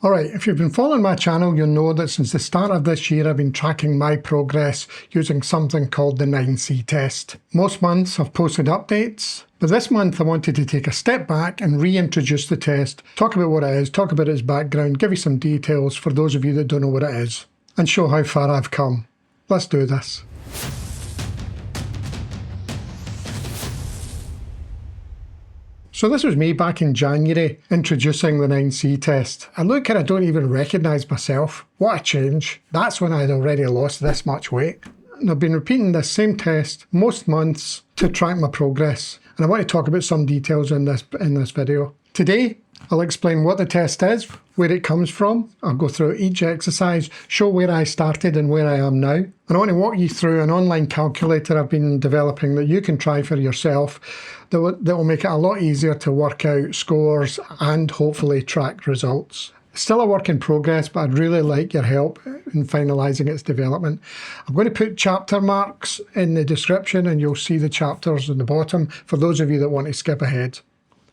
Alright, if you've been following my channel, you'll know that since the start of this year I've been tracking my progress using something called the 9C test. Most months I've posted updates, but this month I wanted to take a step back and reintroduce the test, talk about what it is, talk about its background, give you some details for those of you that don't know what it is, and show how far I've come. Let's do this. So this was me back in January introducing the 9C test. I look and I don't even recognise myself. What a change. That's when I had already lost this much weight. And I've been repeating this same test most months to track my progress. And I want to talk about some details in this video. Today, I'll explain what the test is, where it comes from. I'll go through each exercise, show where I started and where I am now. And I want to walk you through an online calculator I've been developing that you can try for yourself that will make it a lot easier to work out scores and hopefully track results. Still a work in progress, but I'd really like your help in finalising its development. I'm going to put chapter marks in the description and you'll see the chapters on the bottom for those of you that want to skip ahead.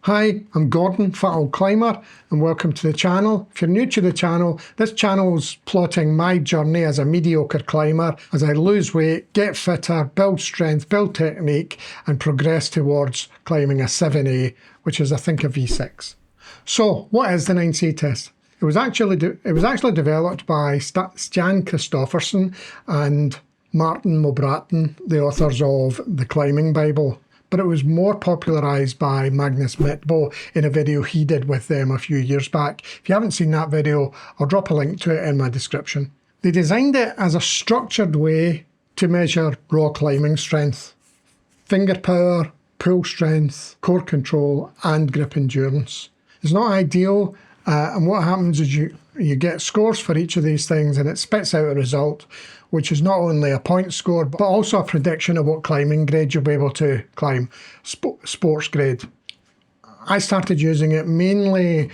Hi, I'm Gordon, Fat Old Climber, and welcome to the channel. If you're new to the channel, this channel's plotting my journey as a mediocre climber as I lose weight, get fitter, build strength, build technique, and progress towards climbing a 7A, which is I think a V6. So, what is the 9C test? It was actually developed by Stian Kristoffersen and Martin Mobratton, the authors of The Climbing Bible. But it was more popularised by Magnus Midtbo in a video he did with them a few years back. If you haven't seen that video, I'll drop a link to it in my description. They designed it as a structured way to measure raw climbing strength, finger power, pull strength, core control and grip endurance. It's not ideal, and what happens is you get scores for each of these things and it spits out a result which is not only a point score but also a prediction of what climbing grade you'll be able to climb, sports grade. I started using it mainly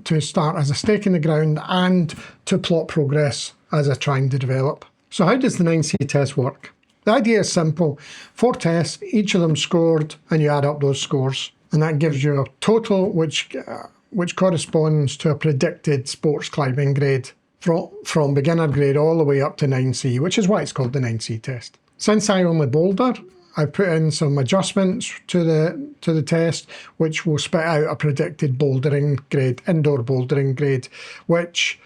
to start as a stake in the ground and to plot progress as I'm trying to develop. So how does the 9C test work? The idea is simple. 4 tests, each of them scored, and you add up those scores. And that gives you a total which corresponds to a predicted sports climbing grade from beginner grade all the way up to 9C, which is why it's called the 9C test. Since I only boulder, I've put in some adjustments to the test, which will spit out a predicted bouldering grade, indoor bouldering grade, which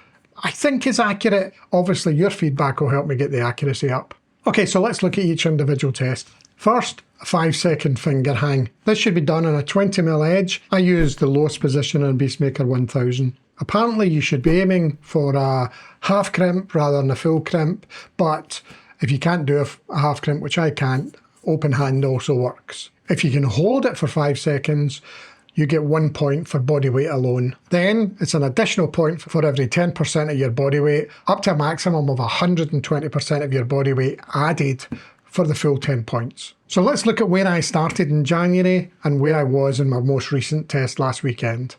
I think is accurate. Obviously, your feedback will help me get the accuracy up. Okay, so let's look at each individual test. First, a 5-second finger hang. This should be done on a 20mm edge. I use the lowest position on Beastmaker 1000. Apparently you should be aiming for a half crimp rather than a full crimp, but if you can't do a half crimp, which I can't, open hand also works. If you can hold it for 5 seconds, you get 1 point for body weight alone. Then it's an additional point for every 10% of your body weight, up to a maximum of 120% of your body weight added for the full 10 points. So let's look at where I started in January and where I was in my most recent test last weekend.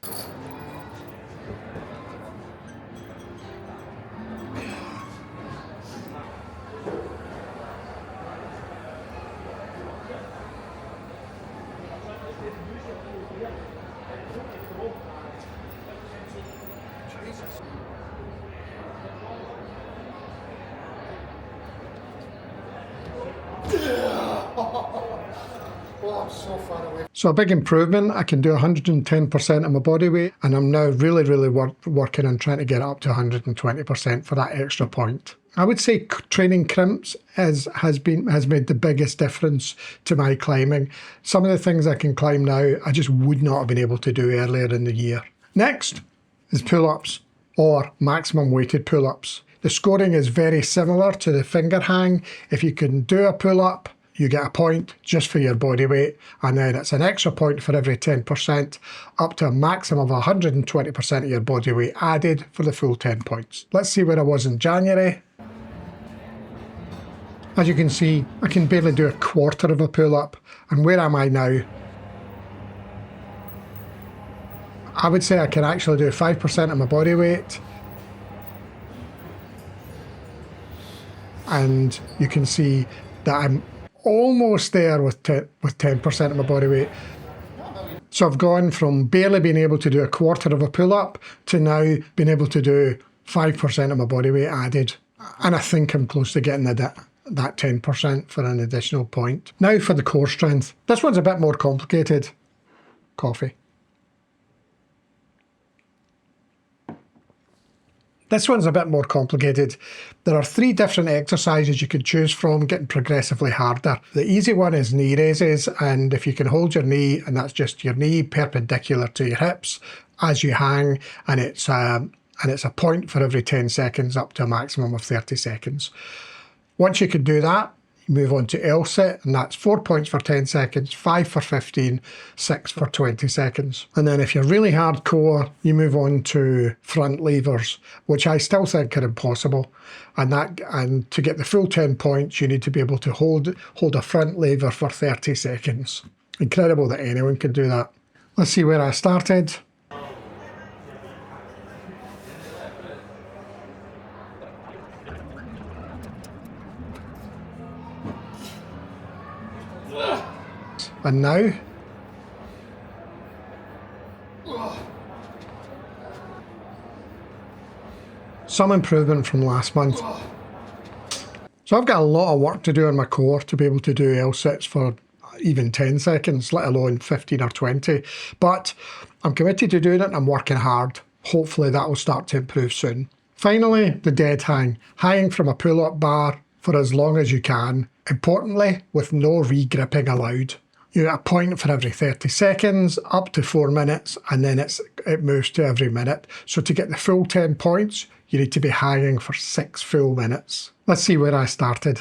Oh, I'm so far away. So a big improvement. I can do 110% of my body weight, and I'm now really working on trying to get up to 120% for that extra point. I would say training crimps has made the biggest difference to my climbing. Some of the things I can climb now, I just would not have been able to do earlier in the year. Next is pull-ups, or maximum weighted pull-ups. The scoring is very similar to the finger hang. If you can do a pull-up, you get a point just for your body weight, and then it's an extra point for every 10%, up to a maximum of 120% of your body weight added for the full 10 points. Let's see where I was in January. As you can see, I can barely do a quarter of a pull-up, and where am I now? I would say I can actually do 5% of my body weight. And you can see that I'm almost there with 10% of my body weight. So I've gone from barely being able to do a quarter of a pull-up to now being able to do 5% of my body weight added. And I think I'm close to getting that 10% for an additional point. Now for the core strength. This one's a bit more complicated. Coffee. This one's a bit more complicated. There are 3 different exercises you could choose from, getting progressively harder. The easy one is knee raises, and if you can hold your knee, and that's just your knee perpendicular to your hips as you hang, and it's a point for every 10 seconds up to a maximum of 30 seconds. Once you can do that, you move on to L sit, and that's 4 points for 10 seconds, 5 for 15, 6 for 20 seconds. And then if you're really hardcore, you move on to front levers, which I still think are impossible. And to get the full 10 points, you need to be able to hold a front lever for 30 seconds. Incredible that anyone can do that. Let's see where I started. And now, some improvement from last month. So I've got a lot of work to do on my core to be able to do L sits for even 10 seconds, let alone 15 or 20. But I'm committed to doing it and I'm working hard. Hopefully that will start to improve soon. Finally, the dead hang. Hanging from a pull-up bar for as long as you can. Importantly, with no re-gripping allowed. You get a point for every 30 seconds, up to 4 minutes, and then it moves to every minute. So to get the full 10 points, you need to be hanging for 6 full minutes. Let's see where I started.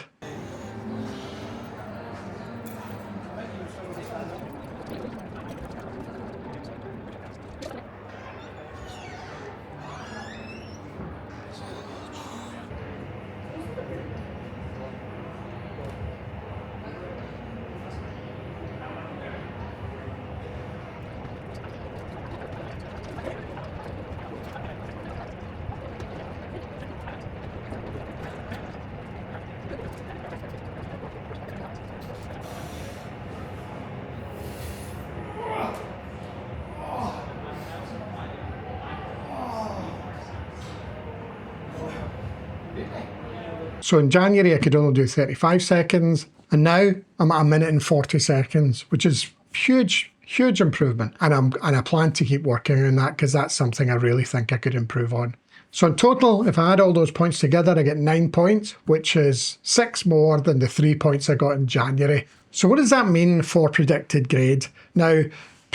So in January I could only do 35 seconds, and now I'm at 1 minute and 40 seconds, which is huge improvement. And I plan to keep working on that because that's something I really think I could improve on. So in total, if I add all those points together, I get 9 points, which is 6 more than the 3 points I got in January. So what does that mean for predicted grade? Now,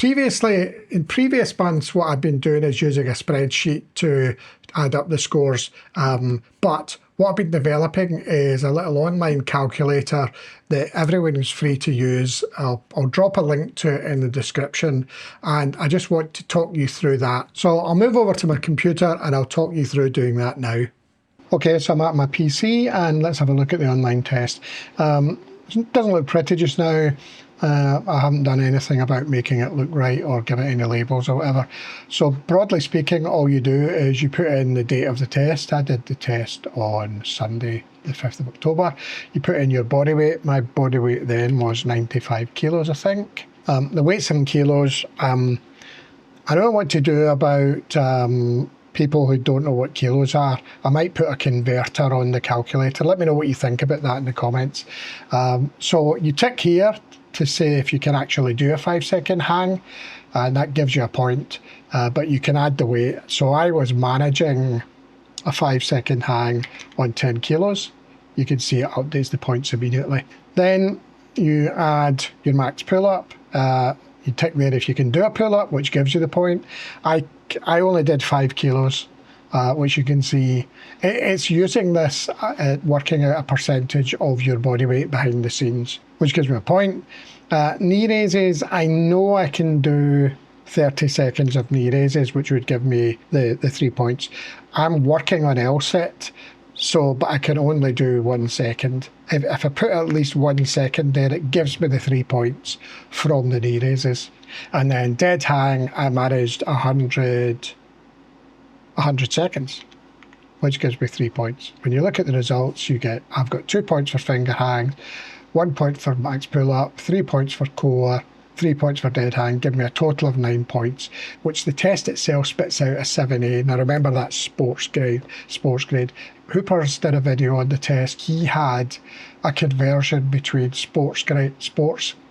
in previous months, what I've been doing is using a spreadsheet to add up the scores. But what I've been developing is a little online calculator that everyone is free to use. I'll drop a link to it in the description, and I just want to talk you through that. So I'll move over to my computer and I'll talk you through doing that now. Okay, so I'm at my PC and let's have a look at the online test. It doesn't look pretty just now. I haven't done anything about making it look right or give it any labels or whatever. So broadly speaking, all you do is you put in the date of the test. I did the test on Sunday, the 5th of October. You put in your body weight. My body weight then was 95 kilos, I think. The weights in kilos, I don't know what to do about people who don't know what kilos are. I might put a converter on the calculator. Let me know what you think about that in the comments. So you tick here to say if you can actually do a 5-second hang, and that gives you a point, but you can add the weight. So I was managing a 5-second hang on 10 kilos. You can see it updates the points immediately. Then you add your max pull-up. You tick there if you can do a pull-up, which gives you the point. I only did 5 kilos, which you can see. It's using this, working out a percentage of your body weight behind the scenes, which gives me a point. Knee raises, I know I can do 30 seconds of knee raises, which would give me the 3 points. I'm working on L sit, but I can only do 1 second. If I put at least 1 second there, it gives me the 3 points from the knee raises. And then dead hang, I managed 100 seconds, which gives me 3 points. When you look at the results, I've got 2 points for finger hang, 1 point for max pull up, 3 points for core, 3 points for dead hang, give me a total of 9 points, which the test itself spits out a 7A. Now remember, that's sports grade. Hooper's did a video on the test. He had a conversion between sports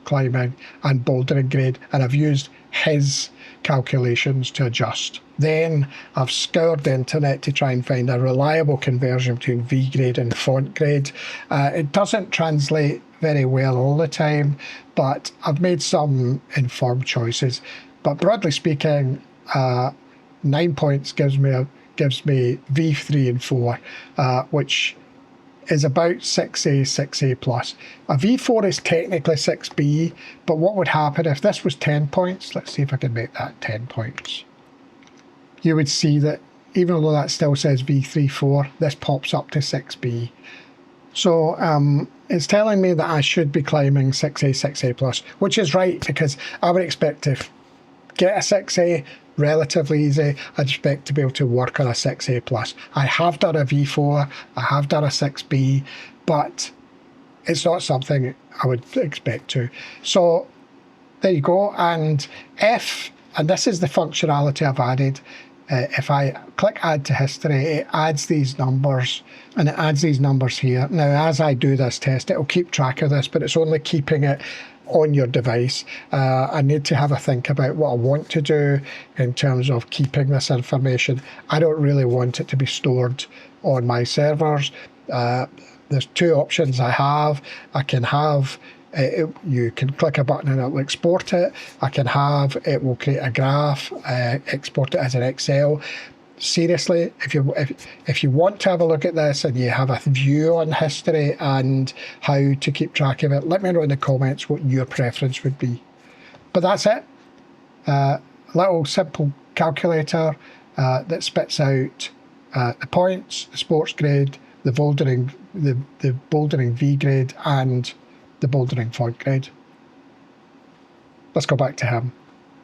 climbing and bouldering grade, and I've used his calculations to adjust. Then I've scoured the internet to try and find a reliable conversion between V grade and font grade. It doesn't translate very well all the time, but I've made some informed choices. But broadly speaking, 9 points gives me V3 and 4, which is about 6A, 6A plus. A V4 is technically 6B, but what would happen if this was 10 points? Let's see if I can make that 10 points. You would see that even though that still says V3, 4, this pops up to 6B. So it's telling me that I should be climbing 6A, 6A plus, which is right, because I would expect to get a 6A relatively easy. I'd expect to be able to work on a 6A plus. I have done a V4, I have done a 6B, but it's not something I would expect to. So there you go. And this is the functionality I've added. If I click add to history, it adds these numbers, and it adds these numbers here. Now, as I do this test, it'll keep track of this, but it's only keeping it on your device. I need to have a think about what I want to do in terms of keeping this information. I don't really want it to be stored on my servers. There's two options I have. I can have you can click a button and it will export it. It will create a graph, export it as an Excel. Seriously, if you want to have a look at this and you have a view on history and how to keep track of it, let me know in the comments what your preference would be. But that's it. A little simple calculator that spits out the points, the sports grade, the bouldering V grade, and the bouldering font grade. Let's go back to him.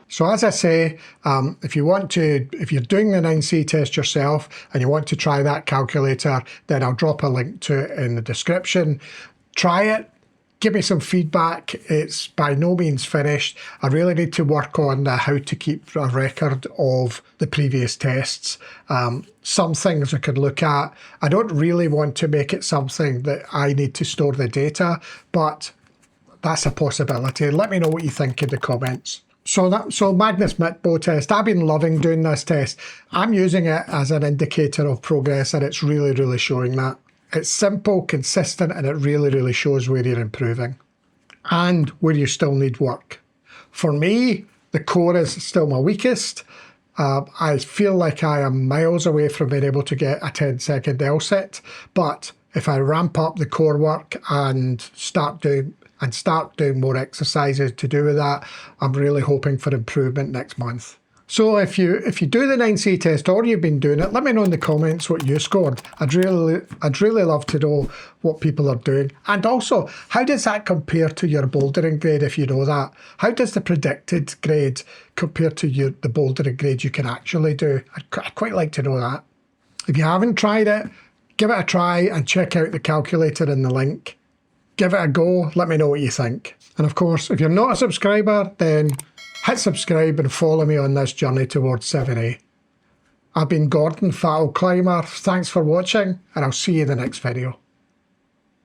So as I say, if you're doing the 9C test yourself and you want to try that calculator, then I'll drop a link to it in the description. Try it. Give me some feedback. It's by no means finished. I really need to work on how to keep a record of the previous tests. Some things I could look at. I don't really want to make it something that I need to store the data, but that's a possibility. Let me know what you think in the comments. So Magnus Midtbo test. I've been loving doing this test. I'm using it as an indicator of progress, and it's really, really showing that. It's simple, consistent, and it really, really shows where you're improving and where you still need work. For me, the core is still my weakest. I feel like I am miles away from being able to get a 10-second L sit, but if I ramp up the core work and start doing more exercises to do with that, I'm really hoping for improvement next month. So if you do the 9C test or you've been doing it, let me know in the comments what you scored. I'd really love to know what people are doing. And also, how does that compare to your bouldering grade if you know that? How does the predicted grade compare to the bouldering grade you can actually do? I'd quite like to know that. If you haven't tried it, give it a try and check out the calculator in the link. Give it a go, let me know what you think. And of course, if you're not a subscriber, then hit subscribe and follow me on this journey towards 7A. I've been Gordon, Fat Old Climber. Thanks for watching, and I'll see you in the next video.